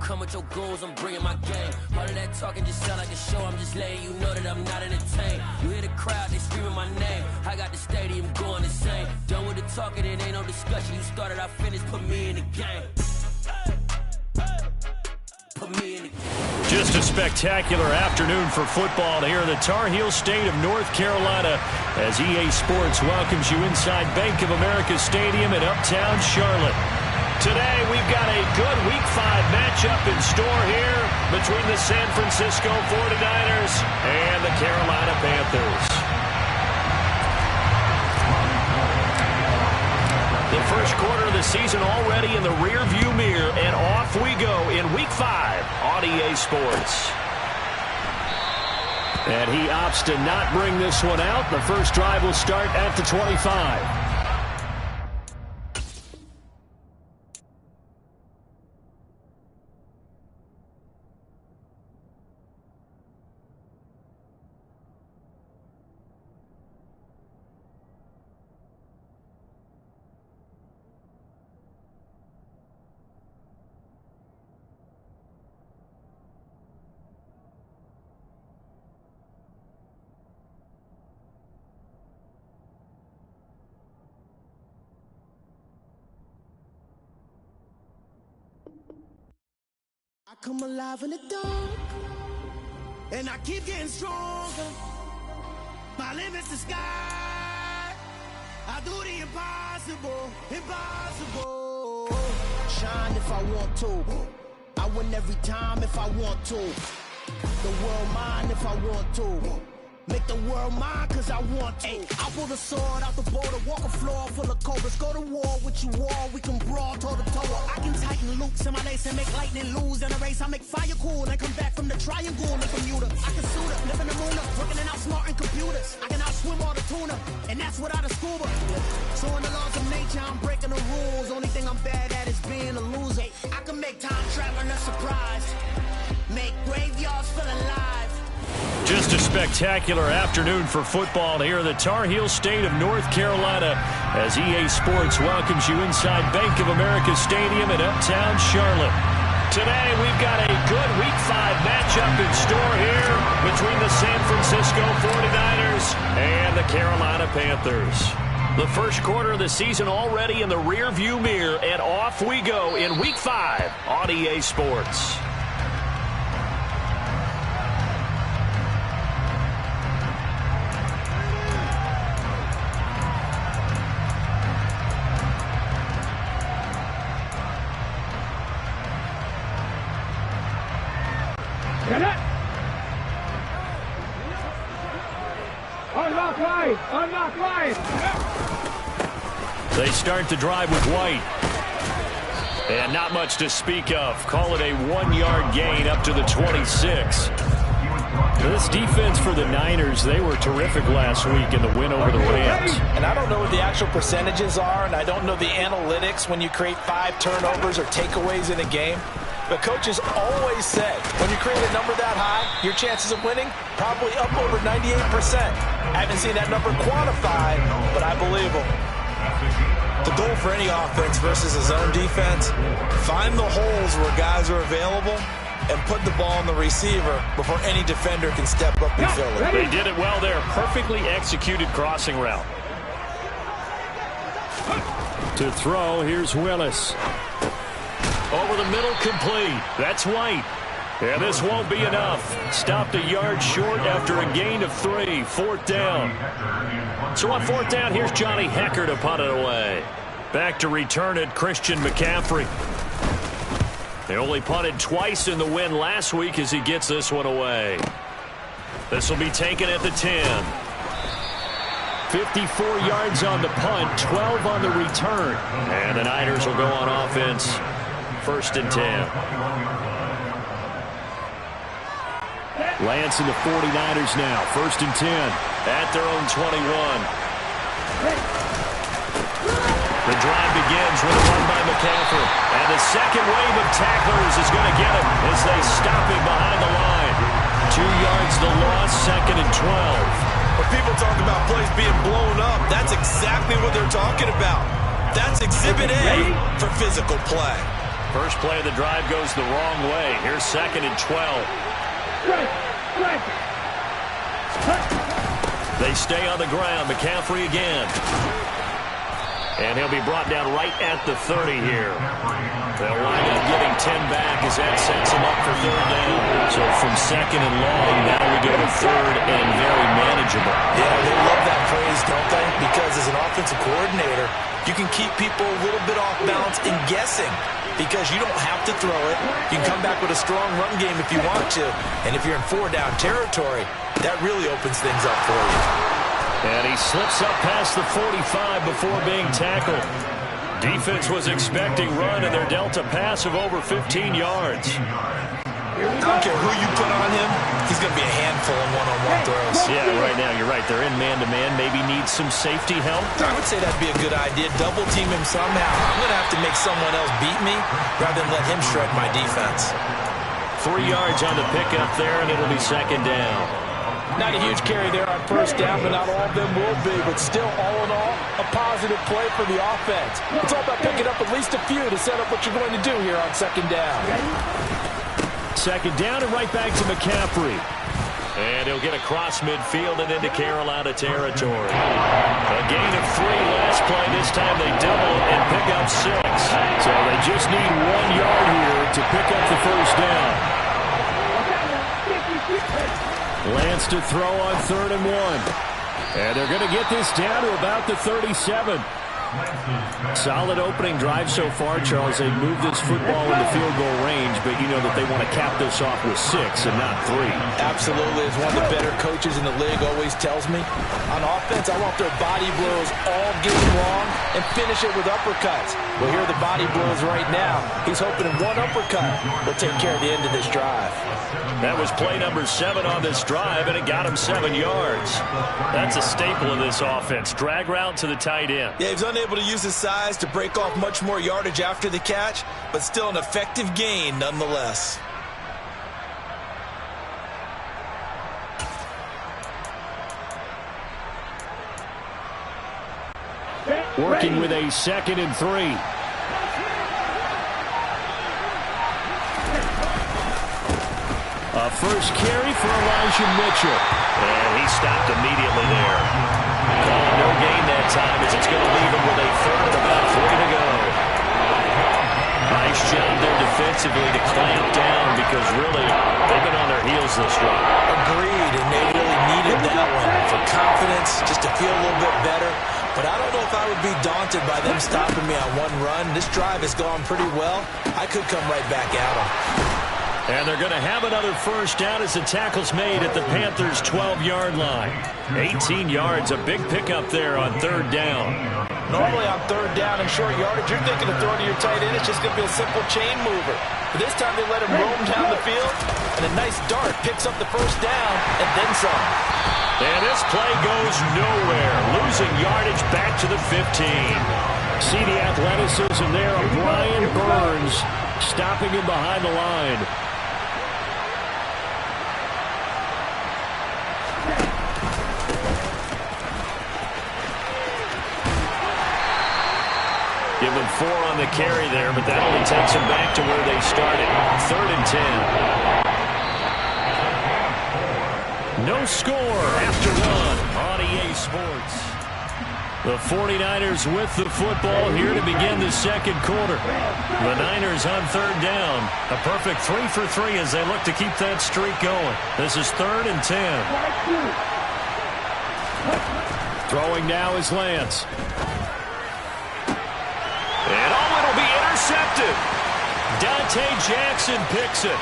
come with your goons, I'm bringing my game. All of that talking just sound like a show. I'm just letting you know that I'm not entertained. You hear the crowd, they screaming my name. I got the stadium going insane. Done with the talking, it ain't no discussion. You started, I finished, put me in the game. Just a spectacular afternoon for football here in the Tar Heel state of North Carolina as EA Sports welcomes you inside Bank of America Stadium in Uptown Charlotte. Today we've got a good Week 5 matchup in store here between the San Francisco 49ers and the Carolina Panthers. The first quarter of the season already in the rear-view mirror, and off we go in Week 5 on EA Sports. And he opts to not bring this one out. The first drive will start at the 25. I come alive in the dark, and I keep getting stronger. My limit's the sky. I do the impossible, impossible. Shine if I want to. I win every time if I want to. The world mine if I want to. Make the world mine cause I want to. I pull the sword out the border, walk a floor full of cobras. Go to war with you all, we can brawl toe to toe. I can tighten loops in my lace and make lightning lose in a race. I make fire cool and come back from the triangle in the commuter. I can suit up, live in the moon up, working and outsmarting computers. I can outswim all the tuna, and that's without a scuba. So in the laws of nature, I'm breaking the rules. Only thing I'm bad at is being a loser. I can make time traveling a surprise, make graveyards feel alive. Just a spectacular afternoon for football here in the Tar Heel state of North Carolina as EA Sports welcomes you inside Bank of America Stadium in Uptown Charlotte. Today we've got a good Week 5 matchup in store here between the San Francisco 49ers and the Carolina Panthers. The first quarter of the season already in the rear-view mirror, and off we go in Week 5 on EA Sports. Unlock right. They start the drive with White. And not much to speak of. Call it a 1-yard gain up to the 26. This defense for the Niners, they were terrific last week in the win over the Rams. And I don't know what the actual percentages are, and I don't know the analytics when you create 5 turnovers or takeaways in a game. But coaches always say, when you create a number that high, your chances of winning probably up over 98%. I haven't seen that number quantified, but I believe them. The goal for any offense versus a zone defense, find the holes where guys are available and put the ball on the receiver before any defender can step up and fill it. They did it well there. Perfectly executed crossing route. To throw, here's Willis. Over the middle, complete. That's White. And this won't be enough. Stopped a yard short after a gain of 3. 4th down. So on 4th down, here's Johnny Hekker to punt it away. Back to return it, Christian McCaffrey. They only punted twice in the win last week as he gets this one away. This will be taken at the 10. 54 yards on the punt, 12 on the return. And the Niners will go on offense. 1st and 10. Lance and the 49ers now. 1st and 10 at their own 21. The drive begins with a run by McCaffrey. And the second wave of tacklers is going to get him as they stop him behind the line. 2 yards the loss, 2nd and 12. When people talk about plays being blown up, that's exactly what they're talking about. That's Exhibit A for physical play. First play of the drive goes the wrong way. Here's 2nd and 12. They stay on the ground. McCaffrey again. And he'll be brought down right at the 30 here. They'll wind up getting 10 back as that sets them up for 3rd down. So from 2nd and long, now we go to 3rd and very manageable. Yeah, they love that phrase, don't they? Because as an offensive coordinator, you can keep people a little bit off balance and guessing because you don't have to throw it. You can come back with a strong run game if you want to. And if you're in 4-down territory, that really opens things up for you. And he slips up past the 45 before being tackled. Defense was expecting run, and they're dealt a pass of over 15 yards. I don't care who you put on him, he's going to be a handful in one-on-one throws. Yeah, right now, you're right. They're in man-to-man. Maybe needs some safety help. I would say that'd be a good idea. Double team him somehow. I'm going to have to make someone else beat me rather than let him shred my defense. 3 yards on the pickup there, and it'll be 2nd down. Not a huge carry there on 1st down, but not all of them will be. But still, all in all, a positive play for the offense. It's all about picking up at least a few to set up what you're going to do here on 2nd down. 2nd down and right back to McCaffrey. And he'll get across midfield and into Carolina territory. A gain of 3 last play. This time they double and pick up 6. So they just need 1 yard here to pick up the 1st down. Lance to throw on 3rd and 1. And they're going to get this down to about the 37. Solid opening drive so far, Charles. They've moved this football into field goal range, but you know that they want to cap this off with 6 and not 3. Absolutely. As one of the better coaches in the league always tells me, on offense, I want their body blows all game long and finish it with uppercuts. Well, here are the body blows right now. He's hoping one uppercut will take care of the end of this drive. That was play number 7 on this drive, and it got him 7 yards. That's a staple of this offense. Drag route to the tight end. Yeah, he's unable to use his size to break off much more yardage after the catch, but still an effective gain nonetheless. Working with a 2nd and 3. A first carry for Elijah Mitchell. And he stopped immediately there. Calling no gain that time as it's going to leave him with a 3rd and about 3 to go. Nice job there defensively to clamp down because really they've been on their heels this run. Agreed, and they really needed that one for confidence, just to feel a little bit better. But I don't know if I would be daunted by them stopping me on one run. This drive has gone pretty well. I could come right back at them. And they're going to have another 1st down as the tackle's made at the Panthers' 12-yard line. 18 yards, a big pickup there on 3rd down. Normally on 3rd down and short yardage, you're thinking of throwing to your tight end. It's just going to be a simple chain mover. But this time they let him roam down the field, and a nice dart picks up the 1st down and then some. And this play goes nowhere, losing yardage back to the 15. See the athleticism there of Brian Burns stopping him behind the line. Give them 4 on the carry there, but that only takes them back to where they started. 3rd and 10. No score after 1 on EA Sports. The 49ers with the football here to begin the 2nd quarter. The Niners on 3rd down. A perfect 3 for 3 as they look to keep that streak going. This is 3rd and 10. Throwing now is Lance. And it'll be intercepted. Dante Jackson picks it.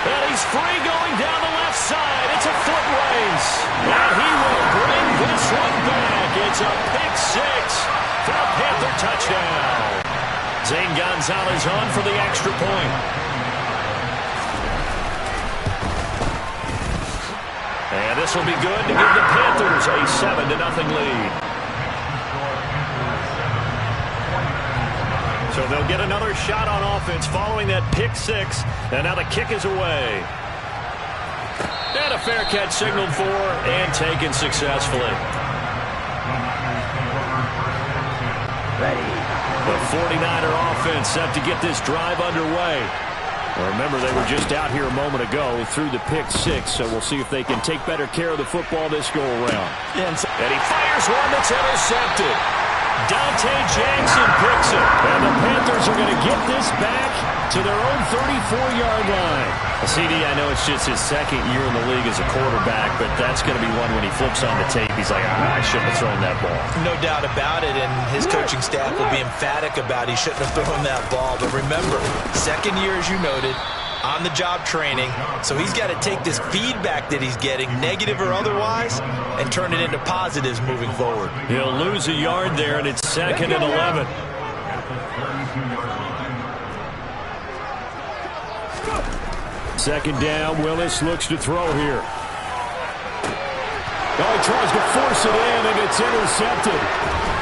And he's free going down the left side. It's a foot race. And he will bring this one back. It's a pick 6 for a Panther touchdown. Zane Gonzalez on for the extra point. And this will be good to give the Panthers a 7-0 lead. So they'll get another shot on offense following that pick 6. And now the kick is away. And a fair catch signaled for and taken successfully. The 49er offense set to get this drive underway. Well, remember, they were just out here a moment ago through the pick six, so we'll see if they can take better care of the football this go-around. And he fires one that's intercepted. Dante Jackson picks it. And the Panthers are going to get this back to their own 34-yard line. CD, I know it's just his second year in the league as a quarterback, but that's going to be one when he flips on the tape. He's like, I shouldn't have thrown that ball. No doubt about it, and his coaching staff will be emphatic about he shouldn't have thrown that ball. But remember, second year, as you noted, on-the-job training, so he's got to take this feedback that he's getting, negative or otherwise, and turn it into positives moving forward. He'll lose a yard there, and it's 2nd and 11. Second down, Willis looks to throw here. Oh, he tries to force it in, and it's intercepted.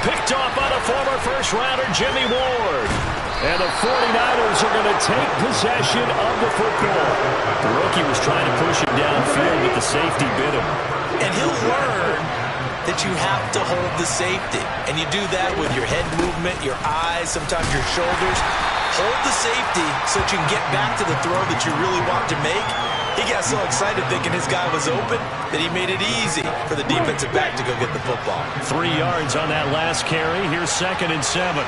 Picked off by the former first-rounder, Jimmy Ward. And the 49ers are going to take possession of the football. The rookie was trying to push him downfield, but the safety bit him. And he'll learn that you have to hold the safety. And you do that with your head movement, your eyes, sometimes your shoulders. Hold the safety so that you can get back to the throw that you really want to make. He got so excited thinking his guy was open that he made it easy for the defensive back to go get the football. 3 yards on that last carry. Here's 2nd and 7.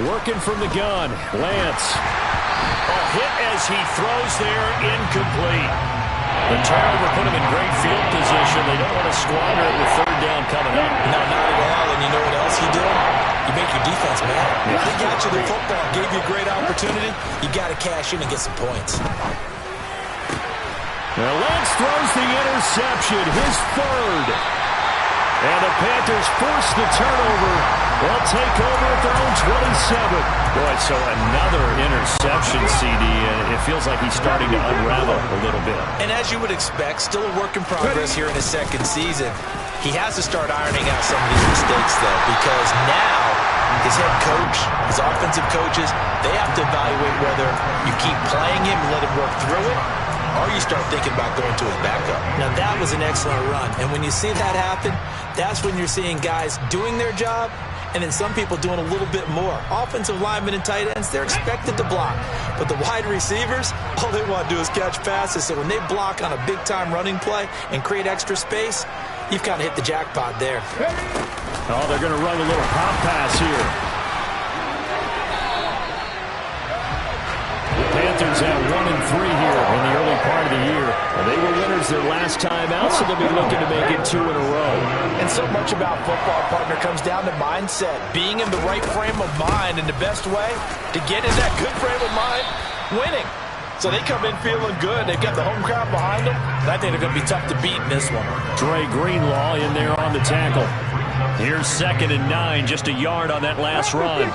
Working from the gun, Lance. A hit as he throws there, incomplete. The turnover put him in great field position. They don't want to squander it with 3rd down coming up. No, not at all. And you know what else he did? You make your defense mad. If they got you the football, gave you a great opportunity, you got to cash in and get some points. Now Lance throws the interception, his 3rd. And the Panthers force the turnover. They'll take over at their own 27. Boy, so another interception, CD, and it feels like he's starting to unravel a little bit. And as you would expect, still a work in progress here in his 2nd season. He has to start ironing out some of these mistakes, though, because now his head coach, his offensive coaches, they have to evaluate whether you keep playing him and let him work through it, or you start thinking about going to his backup. Now, that was an excellent run, and when you see that happen, that's when you're seeing guys doing their job and then some people doing a little bit more. Offensive linemen and tight ends, they're expected to block. But the wide receivers, all they want to do is catch passes. So when they block on a big-time running play and create extra space, you've kind of hit the jackpot there. Oh, they're going to run a little pop pass here. The Panthers have 1-3 here in the early part of the year. And they were winners their last time out, so they'll be looking to make it 2 in a row. And so much about football, partner, comes down to mindset. Being in the right frame of mind, and the best way to get in that good frame of mind, winning. So they come in feeling good. They've got the home crowd behind them. And I think they're going to be tough to beat in this one. Dre Greenlaw in there on the tackle. Here's 2nd and 9, just a yard on that last run.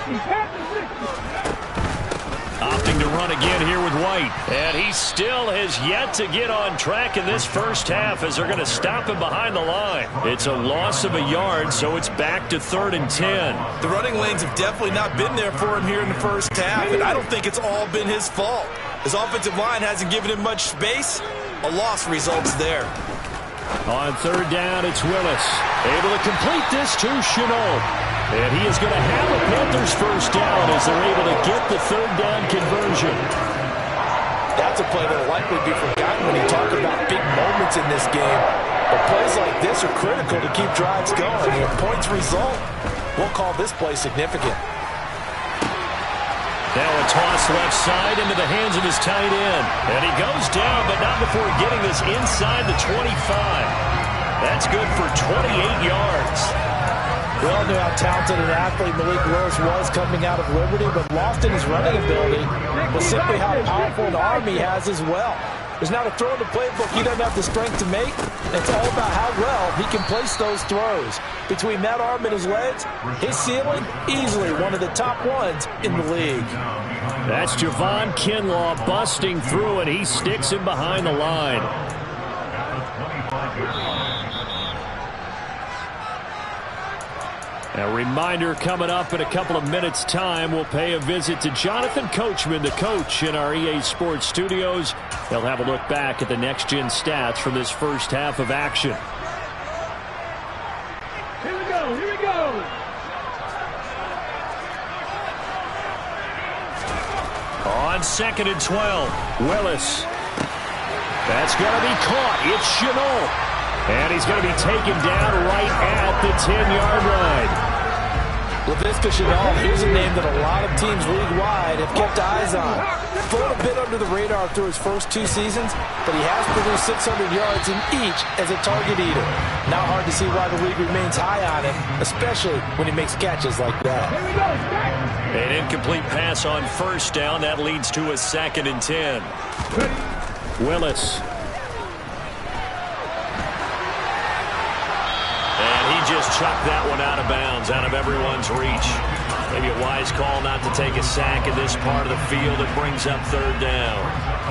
Opting to run again here with White. And he still has yet to get on track in this first half as they're going to stop him behind the line. It's a loss of a yard, so it's back to 3rd and 10. The running lanes have definitely not been there for him here in the first half, and I don't think it's all been his fault. His offensive line hasn't given him much space. A loss results there. On 3rd down, it's Willis. Able to complete this to Shenault. And he is going to have a Panthers first down as they're able to get the 3rd down conversion. That's a play that will likely be forgotten when you talk about big moments in this game. But plays like this are critical to keep drives going. When points result, we'll call this play significant. Now a toss left side into the hands of his tight end. And he goes down, but not before getting this inside the 25. That's good for 28 yards. We all knew how talented an athlete Malik Rose was coming out of Liberty, but lost in his running ability was simply how powerful an arm he has as well. There's not a throw in the playbook he doesn't have the strength to make. It's all about how well he can place those throws. Between that arm and his legs, his ceiling, easily one of the top ones in the league. That's Javon Kinlaw busting through, and he sticks him behind the line. A reminder coming up in a couple of minutes' time. We'll pay a visit to Jonathan Coachman, the coach in our EA Sports studios. They'll have a look back at the next-gen stats from this first half of action. Here we go, here we go. 2nd and 12. Willis. That's going to be caught. It's Shenault. And he's going to be taken down right at the 10-yard line. Laviska Shenault, here's a name that a lot of teams league-wide have kept eyes on. Flown a bit under the radar through his first 2 seasons, but he has produced 600 yards in each as a target eater. Not hard to see why the league remains high on him, especially when he makes catches like that. An incomplete pass on first down. That leads to a 2nd and 10. Willis. Just chucked that one out of bounds, out of everyone's reach. Maybe a wise call not to take a sack in this part of the field. It brings up 3rd down.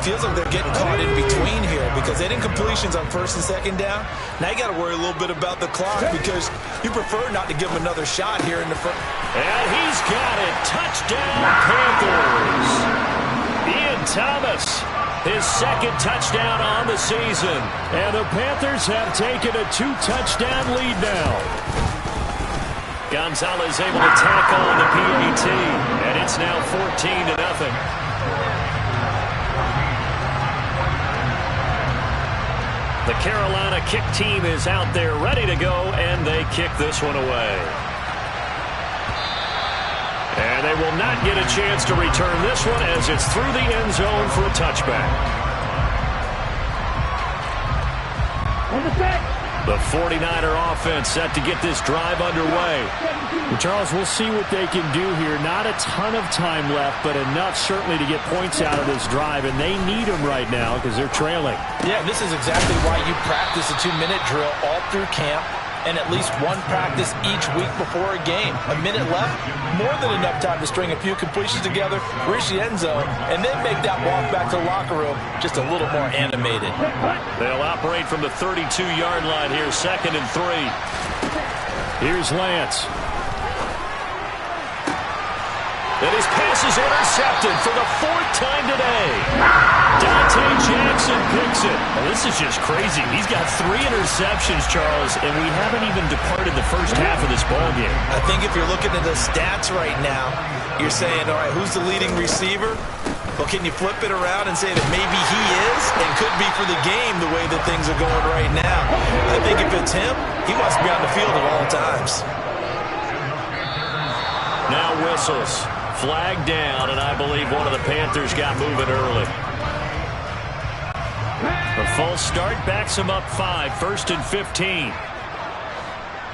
Feels like they're getting caught in between here because they didn't completions on 1st and 2nd down. Now you got to worry a little bit about the clock because you prefer not to give him another shot here in the front. And he's got it. Touchdown, Panthers. Ian Thomas. His 2nd touchdown on the season. And the Panthers have taken a 2-touchdown lead now. Gonzalez able to tack on the PAT. And it's now 14-0. The Carolina kick team is out there ready to go. And they kick this one away. And they will not get a chance to return this one as it's through the end zone for a touchback. The 49er offense set to get this drive underway. Well, Charles, we'll see what they can do here. Not a ton of time left, but enough certainly to get points out of this drive, and they need them right now because they're trailing. Yeah, this is exactly why you practice a 2-minute drill all through camp and at least one practice each week before a game. A minute left, more than enough time to string a few completions together, reach the end zone, and then make that walk back to the locker room just a little more animated. They'll operate from the 32-yard line here, 2nd and 3. Here's Lance. And his pass is intercepted for the 4th time today. Dante Jackson picks it. Well, this is just crazy. He's got 3 interceptions, Charles, and we haven't even departed the first half of this ballgame. I think if you're looking at the stats right now, you're saying, all right, who's the leading receiver? Well, can you flip it around and say that maybe he is and could be for the game the way that things are going right now? I think if it's him, he wants to be on the field at all times. Now whistles. Flag down, and I believe one of the Panthers got moving early. The false start backs him up 5, 1st and 15.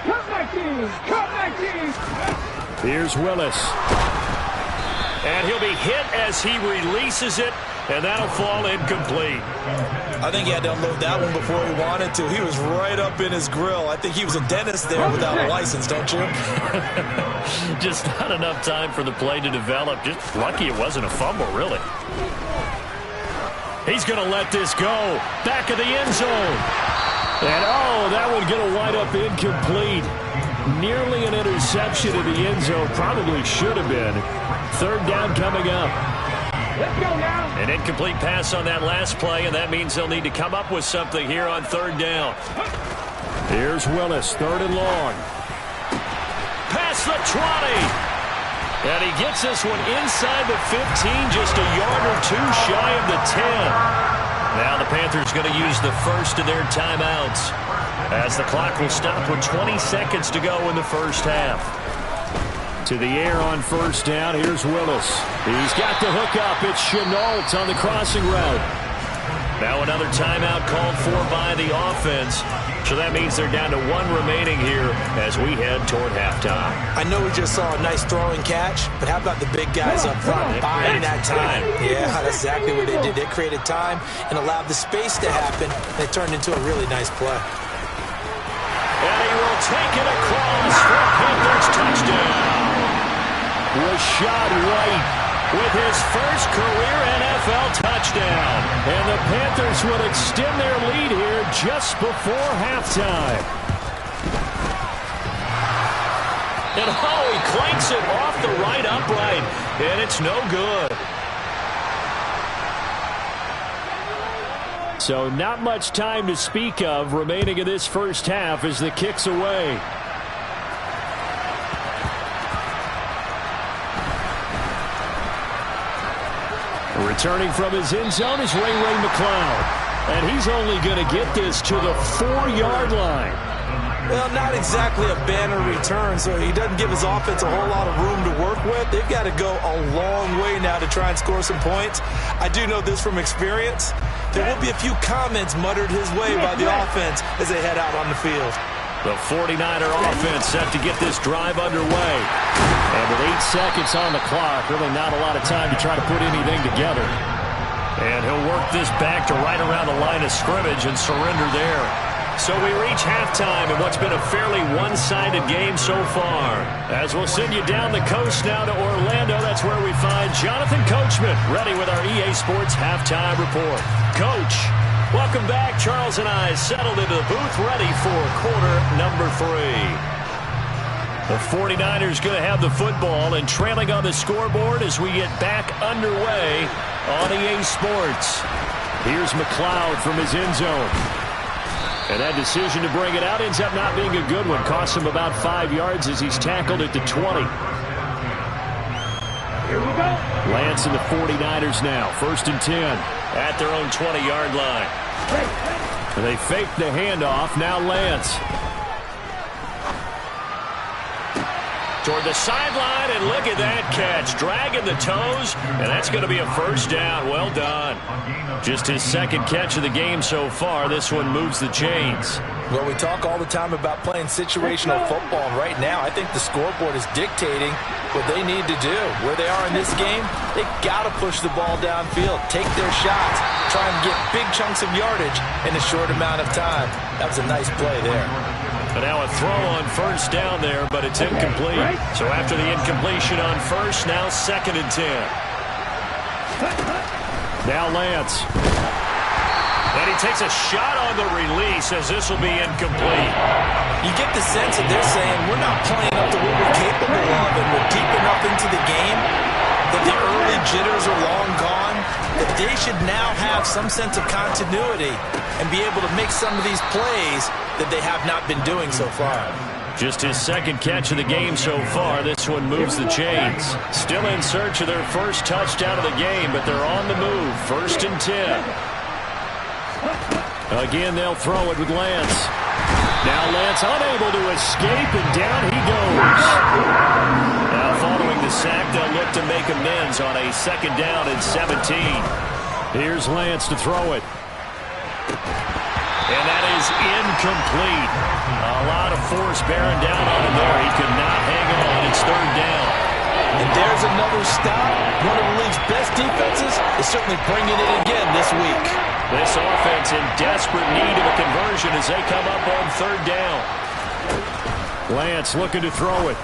Come back in! Come back in! Here's Willis. And he'll be hit as he releases it, and that'll fall incomplete. I think he had to unload that one before he wanted to. He was right up in his grill. I think he was a dentist there without a license, don't you? Just not enough time for the play to develop. Just lucky it wasn't a fumble, really. He's going to let this go. Back of the end zone. And, oh, that one going to wind up incomplete. Nearly an interception in the end zone. Probably should have been. 3rd down coming up. Let's go now. An incomplete pass on that last play, and that means they'll need to come up with something here on 3rd down. Here's Willis, 3rd and long. Past the 20. And he gets this one inside the 15, just a yard or 2 shy of the 10. Now the Panthers going to use the first of their timeouts as the clock will stop with 20 seconds to go in the first half. To the air on 1st down. Here's Willis. He's got the hook up. It's Shenault on the crossing route. Now another timeout called for by the offense. So that means they're down to 1 remaining here as we head toward halftime. I know we just saw a nice throwing catch, but how about the big guys up front buying that time? Yeah, that's exactly what they did. They created time and allowed the space to happen. They turned into a really nice play. And he will take it across for Panthers touchdown. Rachaad White with his first career NFL touchdown. And the Panthers will extend their lead here just before halftime. And oh, he clanks it off the right upright. And it's no good. So not much time to speak of remaining in this first half as the kick's away. Returning from his end zone is Ray McCloud. And he's only going to get this to the 4-yard line. Well, not exactly a banner return, so he doesn't give his offense a whole lot of room to work with. They've got to go a long way now to try and score some points. I do know this from experience. There will be a few comments muttered his way by the offense as they head out on the field. The 49er offense set to get this drive underway. And with 8 seconds on the clock, really not a lot of time to try to put anything together. And he'll work this back to right around the line of scrimmage and surrender there. So we reach halftime in what's been a fairly one-sided game so far. As we'll send you down the coast now to Orlando, that's where we find Jonathan Coachman, ready with our EA Sports Halftime Report. Coach, welcome back. Charles and I settled into the booth, ready for quarter number 3. The 49ers going to have the football and trailing on the scoreboard as we get back underway on EA Sports. Here's McCloud from his end zone. And that decision to bring it out ends up not being a good one. Costs him about 5 yards as he's tackled at the 20. Here we go. Lance and the 49ers now. 1st and 10 at their own 20-yard line. And they fake the handoff. Now Lance. Toward the sideline, and look at that catch. Dragging the toes, and that's going to be a 1st down. Well done. Just his 2nd catch of the game so far. This one moves the chains. Well, we talk all the time about playing situational football. Right now, I think the scoreboard is dictating what they need to do. Where they are in this game, they've got to push the ball downfield, take their shots, try and get big chunks of yardage in a short amount of time. That was a nice play there. But now a throw on 1st down there, but it's incomplete. So after the incompletion on 1st, now 2nd and 10. Now Lance. And he takes a shot on the release as this will be incomplete. You get the sense that they're saying we're not playing up to what we're capable of, and we're deep enough into the game that the early jitters are long gone, that they should now have some sense of continuity and be able to make some of these plays that they have not been doing so far. Just his 2nd catch of the game so far. This one moves the chains. Still in search of their 1st touchdown of the game, but they're on the move. 1st and 10. Again, they'll throw it with Lance. Now Lance unable to escape, and down he goes. Now following the sack, they'll look to make amends on a 2nd down and 17. Here's Lance to throw it. And that is incomplete. A lot of force bearing down on him there. He could not hang on. It's 3rd down. And there's another stop. One of the league's best defenses is certainly bringing it again this week. This offense in desperate need of a conversion as they come up on 3rd down. Lance looking to throw it.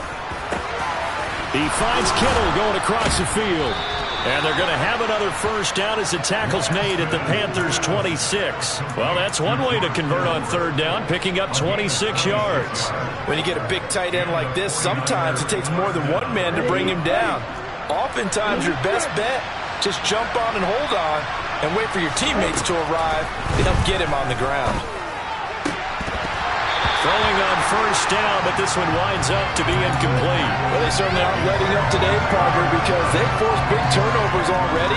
He finds Kittle going across the field. And they're going to have another 1st down as the tackle's made at the Panthers' 26. Well, that's one way to convert on 3rd down, picking up 26 yards. When you get a big tight end like this, sometimes it takes more than one man to bring him down. Oftentimes, your best bet, just jump on and hold on and wait for your teammates to arrive to help get him on the ground. Throwing on 1st down, but this one winds up to be incomplete. Well, they certainly aren't letting up today, Parker, because they've forced big turnovers already,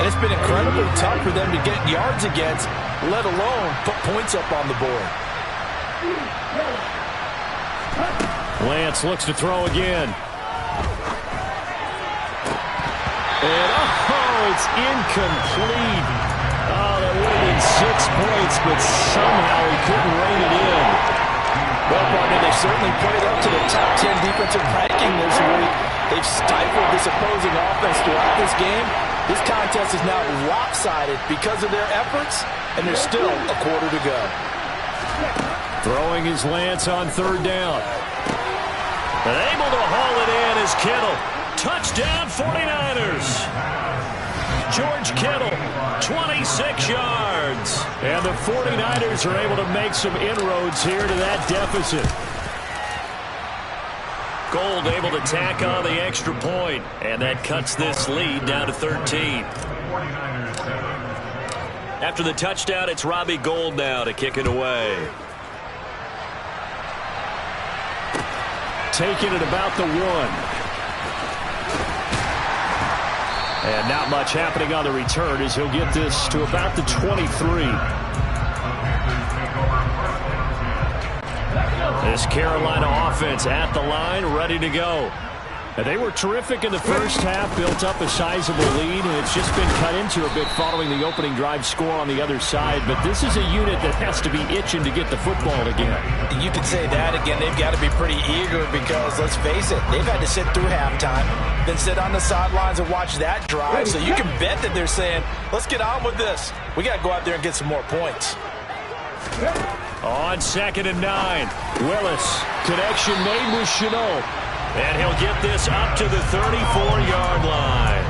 and it's been incredibly tough for them to get yards against, let alone put points up on the board. Lance looks to throw again. And, it's incomplete. Oh, that would have been 6 points, but somehow he couldn't rein it in. Well, partner, they certainly played up to the top 10 defensive ranking this week. They've stifled this opposing offense throughout this game. This contest is now lopsided because of their efforts, and there's still a quarter to go. Throwing his Lance on 3rd down. And able to haul it in is Kittle. Touchdown 49ers. George Kittle, 26 yards. And the 49ers are able to make some inroads here to that deficit. Gold able to tack on the extra point, and that cuts this lead down to 13. After the touchdown, it's Robbie Gould now to kick it away. Taking it about the 1. And not much happening on the return as he'll get this to about the 23. This Carolina offense at the line, ready to go. And they were terrific in the first half, built up a sizable lead, and it's just been cut into a bit following the opening drive score on the other side. But this is a unit that has to be itching to get the football again. You could say that again. They've got to be pretty eager because, let's face it, they've had to sit through halftime, then sit on the sidelines and watch that drive. So you can bet that they're saying, let's get on with this. We got to go out there and get some more points. On 2nd and 9, Willis. Connection made with Shenault. And he'll get this up to the 34-yard line.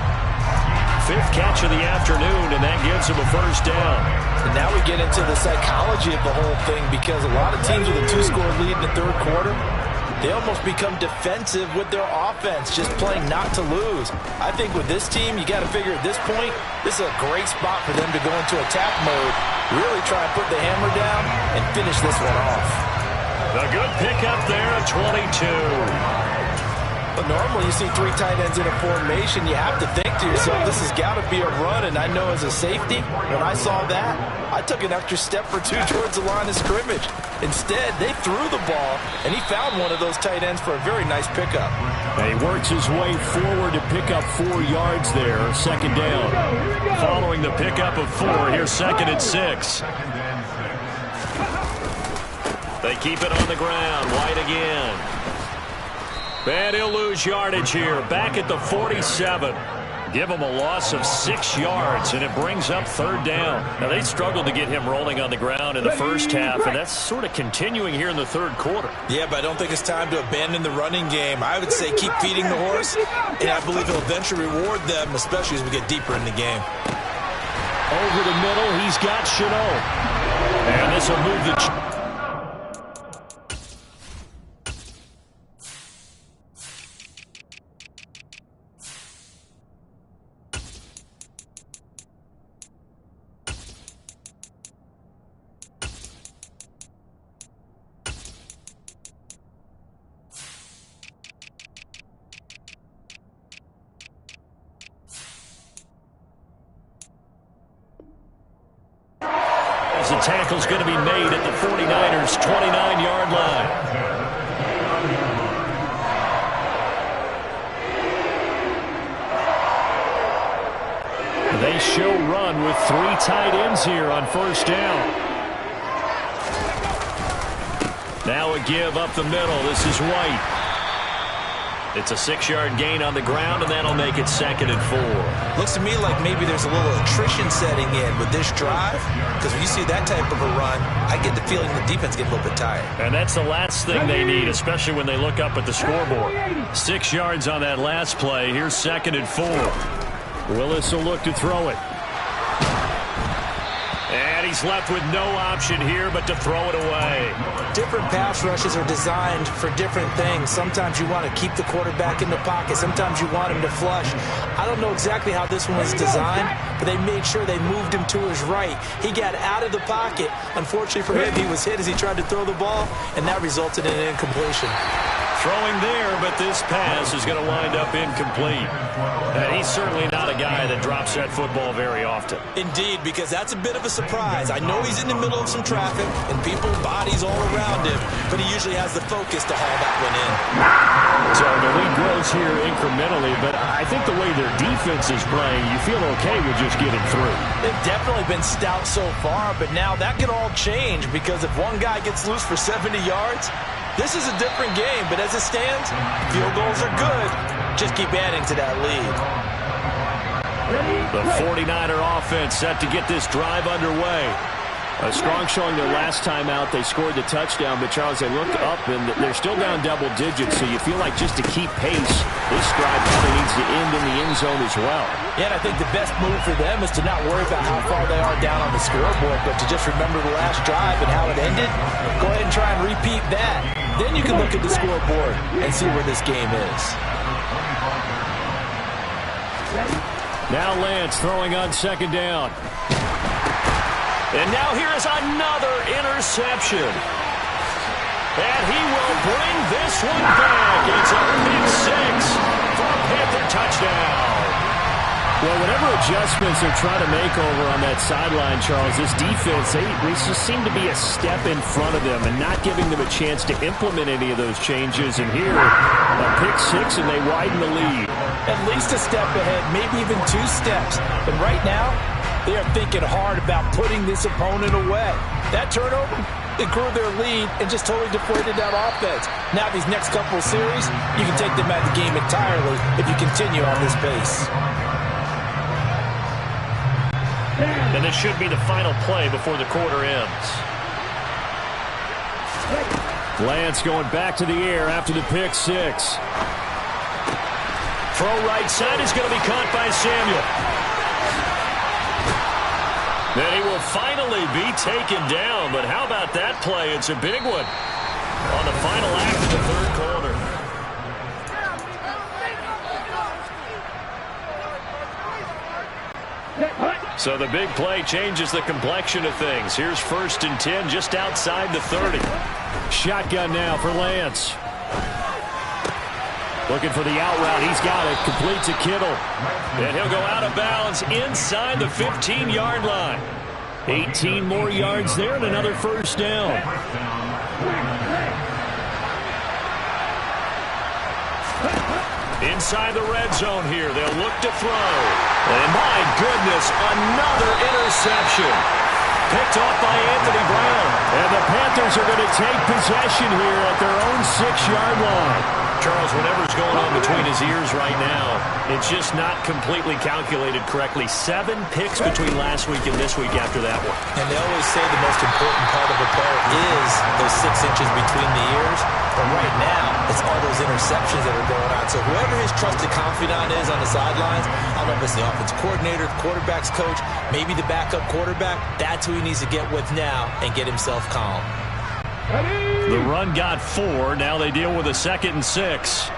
5th catch of the afternoon, and that gives him a first down. And now we get into the psychology of the whole thing because a lot of teams with a 2-score lead in the third quarter, they almost become defensive with their offense, just playing not to lose. I think with this team, you got to figure at this point, this is a great spot for them to go into attack mode, really try and put the hammer down and finish this one off. A good pickup there at 22. But normally you see 3 tight ends in a formation, you have to think to yourself, this has got to be a run. And I know as a safety, when I saw that, I took an extra step or 2 towards the line of scrimmage. Instead, they threw the ball, and he found one of those tight ends for a very nice pickup. And he works his way forward to pick up 4 yards there, 2nd down. Following the pickup of 4, here's 2nd and 6. They keep it on the ground. White again. And he'll lose yardage here. Back at the 47. Give him a loss of 6 yards, and it brings up 3rd down. Now, they struggled to get him rolling on the ground in the first half, and that's sort of continuing here in the third quarter. Yeah, but I don't think it's time to abandon the running game. I would say keep feeding the horse, and I believe he'll eventually reward them, especially as we get deeper in the game. Over the middle, he's got Shenault. And this will move the... The tackle's going to be made at the 49ers' 29-yard line. They show run with 3 tight ends here on 1st down. Now a give up the middle. This is White. It's a 6-yard gain on the ground, and that'll make it 2nd and 4. Looks to me like maybe there's a little attrition setting in with this drive, because when you see that type of a run, I get the feeling the defense gets a little bit tired. And that's the last thing they need, especially when they look up at the scoreboard. 6 yards on that last play. Here's 2nd and 4. Willis will look to throw it. And he's left with no option here but to throw it away. Different pass rushes are designed for different things. Sometimes you want to keep the quarterback in the pocket. Sometimes you want him to flush. I don't know exactly how this one was designed, but they made sure they moved him to his right. He got out of the pocket. Unfortunately for him, he was hit as he tried to throw the ball, and that resulted in an incompletion. Throwing there, but this pass is going to wind up incomplete. And he's certainly not a guy that drops that football very often. Indeed, because that's a bit of a surprise. I know he's in the middle of some traffic and people, bodies all around him, but he usually has the focus to haul that one in. So the lead grows here incrementally, but I think the way their defense is playing, you feel okay with just getting through. They've definitely been stout so far, but now that could all change because if one guy gets loose for 70 yards, this is a different game, but as it stands, field goals are good. Just keep adding to that lead. The 49er offense set to get this drive underway. A strong showing their last time out. They scored the touchdown, but Charles, they look up and they're still down double digits, so you feel like just to keep pace, this drive probably needs to end in the end zone as well. Yeah, and I think the best move for them is to not worry about how far they are down on the scoreboard, but to just remember the last drive and how it ended. Go ahead and try and repeat that. Then you can look at the scoreboard and see where this game is. Now Lance throwing on 2nd down. And now here is another interception. And he will bring this one back. It's a pick 6 for a Panther touchdown. Well, whatever adjustments they're trying to make over on that sideline, Charles, this defense, they just seem to be a step in front of them and not giving them a chance to implement any of those changes. And here, a pick six, and they widen the lead. At least a step ahead, maybe even 2 steps. And right now, they are thinking hard about putting this opponent away. That turnover, it grew their lead and just totally deflated that offense. Now these next couple of series, you can take them out of the game entirely if you continue on this pace. And this should be the final play before the quarter ends. Lance going back to the air after the pick six. Throw right side is going to be caught by Samuel. Then he will finally be taken down. But how about that play? It's a big one on the final act of the third quarter. So the big play changes the complexion of things. Here's 1st and 10 just outside the 30. Shotgun now for Lance. Looking for the out route. He's got it. Complete to Kittle. And he'll go out of bounds inside the 15-yard line. 18 more yards there and another first down. Inside the red zone here. They'll look to throw. And my goodness, another interception. Picked off by Anthony Brown. And the Panthers are going to take possession here at their own 6-yard line. Charles, whatever's going on between his ears right now, it's just not completely calculated correctly. 7 picks between last week and this week after that one. And they always say the most important part of a player is those 6 inches between the ears. But right now, it's all those interceptions that are going on. So whoever his trusted confidant is on the sidelines, I don't know if it's the offensive coordinator, the quarterback's coach, maybe the backup quarterback, that's who he needs to get with now and get himself calm. The run got 4. Now they deal with a 2nd and 6.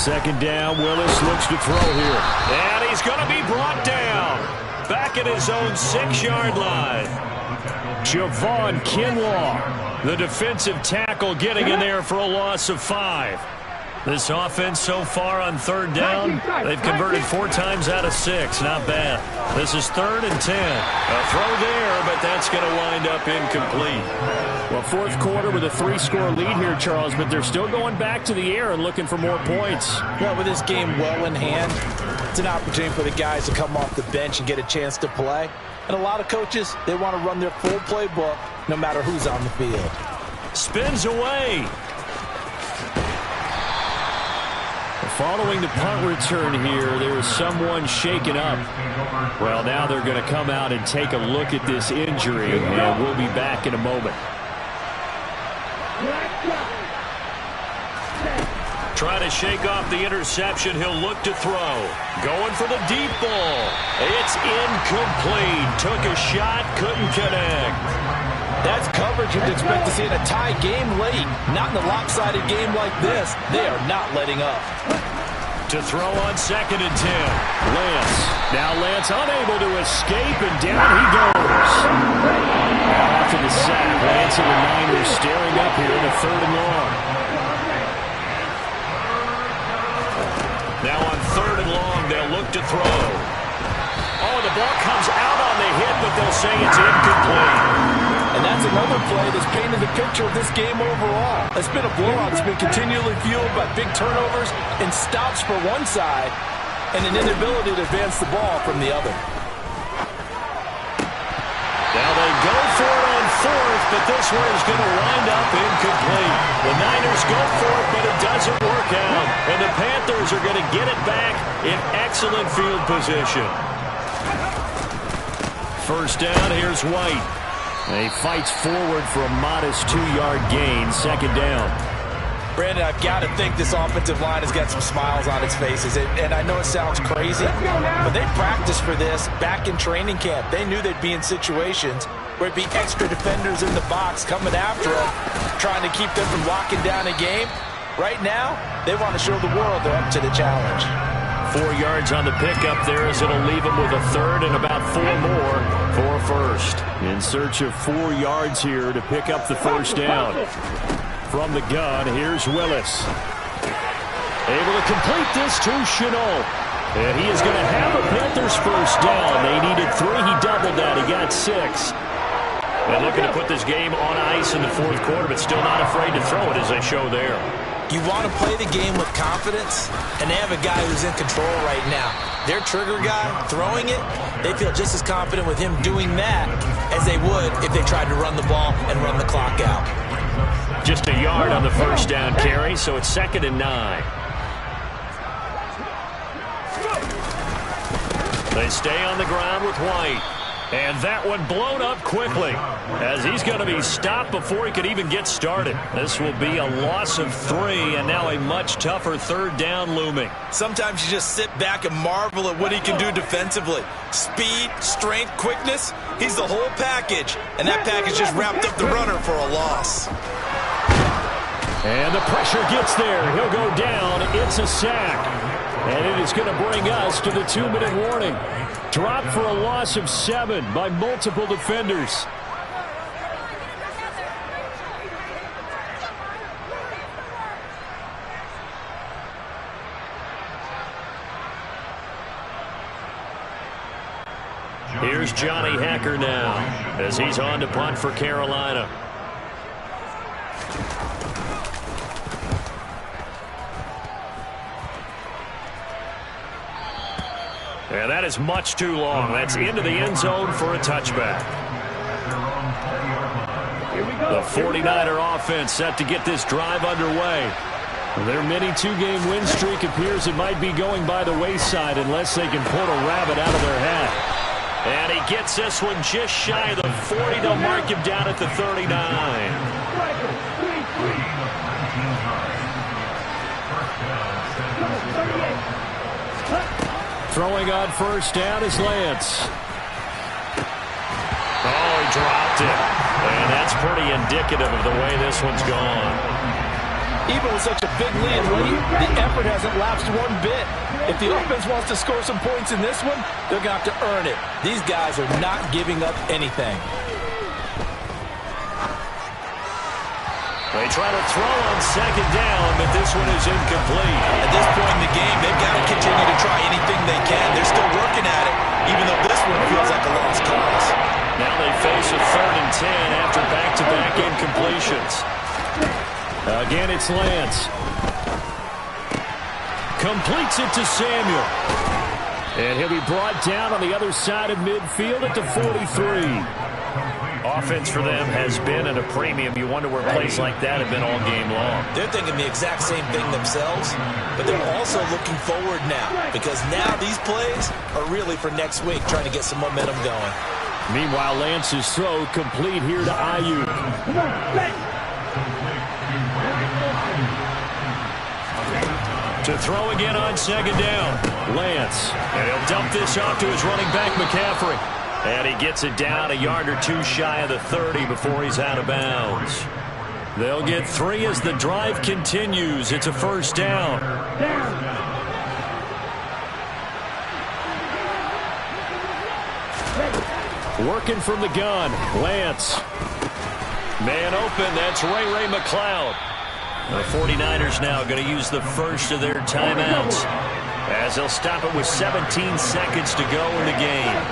Second down. Willis looks to throw here. And he's going to be brought down. Back at his own 6-yard line. Javon Kinlaw, the defensive tackle, getting in there for a loss of 5. This offense so far on 3rd down, they've converted 4 times out of 6. Not bad. This is 3rd and 10. A throw there, but that's going to wind up incomplete. Well, 4th quarter with a 3-score lead here, Charles, but they're still going back to the air and looking for more points. Well, with this game well in hand, it's an opportunity for the guys to come off the bench and get a chance to play. And a lot of coaches, they want to run their full playbook no matter who's on the field. Spins away. Following the punt return here, there is someone shaken up. Well, now they're going to come out and take a look at this injury, and we'll be back in a moment. Trying to shake off the interception. He'll look to throw. Going for the deep ball. It's incomplete. Took a shot, couldn't connect. That's coverage you'd expect to see in a tie game late. Not in a lopsided game like this. They are not letting up. To throw on 2nd and 10. Lance. Now Lance unable to escape, and down he goes. After the sack, Lance and the Niners staring up here in the 3rd and long. Now on 3rd and long, they'll look to throw. Oh, the ball comes out on the hit, but they'll say it's incomplete. And that's another play that's painted the picture of this game overall. It's been a blowout that's been continually fueled by big turnovers and stops for one side and an inability to advance the ball from the other. Now they go for it on 4th, but this one is going to wind up incomplete. The Niners go for it, but it doesn't work out. And the Panthers are going to get it back in excellent field position. First down, here's White. And he fights forward for a modest 2-yard gain. 2nd down. Brandon, I've got to think this offensive line has got some smiles on its faces. And I know it sounds crazy, but they practiced for this back in training camp. They knew they'd be in situations where it'd be extra defenders in the box coming after them, trying to keep them from locking down a game. Right now, they want to show the world they're up to the challenge. 4 yards on the pickup there as it'll leave him with a 3rd and about 4 more for a first. In search of 4 yards here to pick up the first down. From the gun, here's Willis. Able to complete this to Shenault. And he is going to have the Panthers first down. They needed 3. He doubled that. He got 6. And looking to put this game on ice in the fourth quarter, but still not afraid to throw it as they show there. You want to play the game with confidence, and they have a guy who's in control right now. Their trigger guy, throwing it, they feel just as confident with him doing that as they would if they tried to run the ball and run the clock out. Just a yard on the first down carry, so it's 2nd and 9. They stay on the ground with White. And that one blown up quickly as he's going to be stopped before he could even get started. This will be a loss of 3 and now a much tougher 3rd down looming. Sometimes you just sit back and marvel at what he can do defensively. Speed, strength, quickness, he's the whole package. And that package just wrapped up the runner for a loss. And the pressure gets there. He'll go down. It's a sack. And it is going to bring us to the 2-minute warning. Dropped for a loss of 7 by multiple defenders. Here's Johnny Hekker now as he's on to punt for Carolina. And that is much too long. That's into the end zone for a touchback. The 49er offense set to get this drive underway. Their mini 2-game win streak appears it might be going by the wayside unless they can pull a rabbit out of their hat. And he gets this one just shy of the 40. They'll mark him down at the 39. Throwing on first down is Lance. Oh, he dropped it. And that's pretty indicative of the way this one's gone. Even with such a big lead late, the effort hasn't lapsed one bit. If the offense wants to score some points in this one, they're going to have to earn it. These guys are not giving up anything. They try to throw on second down, but this one is incomplete. At this point in the game, they've got to continue to try anything they can. They're still working at it, even though this one feels like a lost cause. Now they face a 3rd and 10 after back-to-back incompletions. Again, it's Lance. Completes it to Samuel. And he'll be brought down on the other side of midfield at the 43. Offense for them has been at a premium. You wonder where plays like that have been all game long. They're thinking the exact same thing themselves, but they're also looking forward now because now these plays are really for next week, trying to get some momentum going. Meanwhile, Lance's throw complete here to Ayuk. To throw again on second down. Lance. And he'll dump this off to his running back, McCaffrey. And he gets it down a yard or 2 shy of the 30 before he's out of bounds. They'll get 3 as the drive continues. It's a first down. Working from the gun. Lance. Man open. That's Ray McCloud. The 49ers now going to use the first of their timeouts as they'll stop it with 17 seconds to go in the game.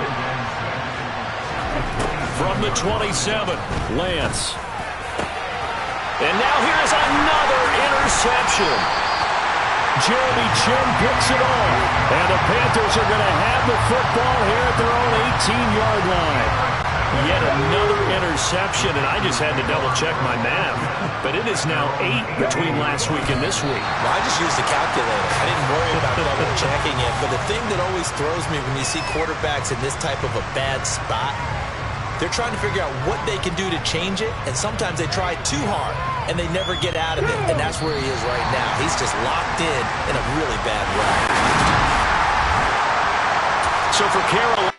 From the 27, Lance. And now here's another interception. Jeremy Chinn picks it off. And the Panthers are going to have the football here at their own 18-yard line. Yet another interception, and I just had to double-check my math. But it is now 8 between last week and this week. Well, I just used the calculator. I didn't worry about double-checking it. But the thing that always throws me when you see quarterbacks in this type of a bad spot, they're trying to figure out what they can do to change it, and sometimes they try too hard, and they never get out of it, and that's where he is right now. He's just locked in a really bad way. So for Carolina,